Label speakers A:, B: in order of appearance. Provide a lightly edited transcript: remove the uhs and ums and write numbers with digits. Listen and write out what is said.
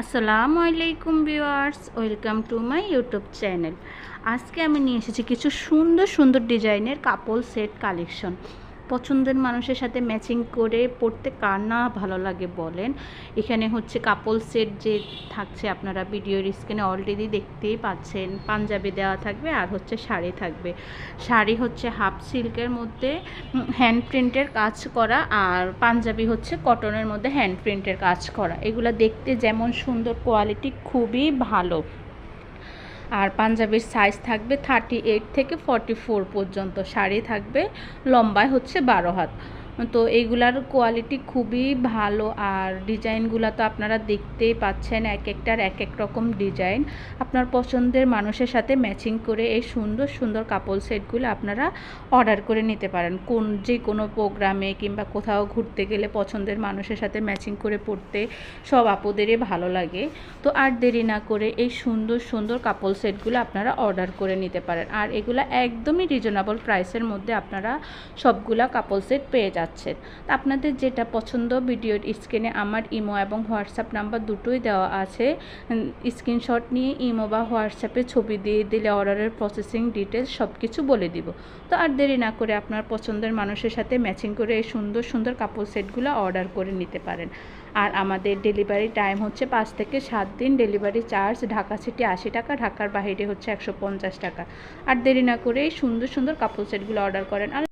A: আসসালামু আলাইকুম viewers, welcome to my YouTube channel. আজকে আমি নিয়ে এসেছি কিছু সুন্দর সুন্দর ডিজাইনের কাপল সেট কালেকশন। পছন্দের মানুষের সাথে ম্যাচিং করে পরতে কার না ভালো লাগে বলেন। এখানে হচ্ছে কাপল সেট যে থাকছে, আপনারা ভিডিওর স্ক্রিনে অলরেডি দেখতেই পাচ্ছেন। পাঞ্জাবি দেওয়া থাকবে আর হচ্ছে শাড়ি থাকবে। শাড়ি হচ্ছে হাফ সিল্কের মধ্যে হ্যান্ড প্রিন্টের কাজ করা, আর পাঞ্জাবি হচ্ছে কটনের মধ্যে হ্যান্ড প্রিন্টের কাজ করা। এগুলো দেখতে যেমন সুন্দর, কোয়ালিটি খুবই ভালো। আর পাঞ্জাবির সাইজ থাকবে 38 থেকে 44 পর্যন্ত। শাড়ি থাকবে লম্বায় হচ্ছে 12 হাত। তো এইগুলার কোয়ালিটি খুবই ভালো। আর ডিজাইনগুলো তো আপনারা দেখতেই পাচ্ছেন, এক একটার এক এক রকম ডিজাইন। আপনার পছন্দের মানুষের সাথে ম্যাচিং করে এই সুন্দর সুন্দর কাপল সেটগুলো আপনারা অর্ডার করে নিতে পারেন। যে কোনো প্রোগ্রামে কিংবা কোথাও ঘুরতে গেলে পছন্দের মানুষের সাথে ম্যাচিং করে পরতে সব আপুদেরই ভালো লাগে। তো আর দেরি না করে এই সুন্দর সুন্দর কাপল সেটগুলো আপনারা অর্ডার করে নিতে পারেন। আর এগুলো একদমই রিজনেবল প্রাইসের মধ্যে আপনারা সবগুলা কাপল সেট পেয়ে যাচ্ছেন। তো আপনাদের যেটা পছন্দ, ভিডিওর স্ক্রিনে আমার ইমো এবং হোয়াটসঅ্যাপ নাম্বার দুটোই দেওয়া আছে। স্ক্রিনশট নিয়ে ইমো বা হোয়াটসঅ্যাপে ছবি দিয়ে দিলে অর্ডারের প্রসেসিং ডিটেলস সব কিছু বলে দিব। তো আর দেরি না করে আপনার পছন্দের মানুষের সাথে ম্যাচিং করে এই সুন্দর সুন্দর কাপল সেটগুলো অর্ডার করে নিতে পারেন। আর আমাদের ডেলিভারি টাইম হচ্ছে 5 থেকে 7 দিন। ডেলিভারি চার্জ ঢাকা সিটি 80 টাকা, ঢাকার বাইরে হচ্ছে 150 টাকা। আর দেরি না করে এই সুন্দর সুন্দর কাপল সেটগুলো অর্ডার করেন। আর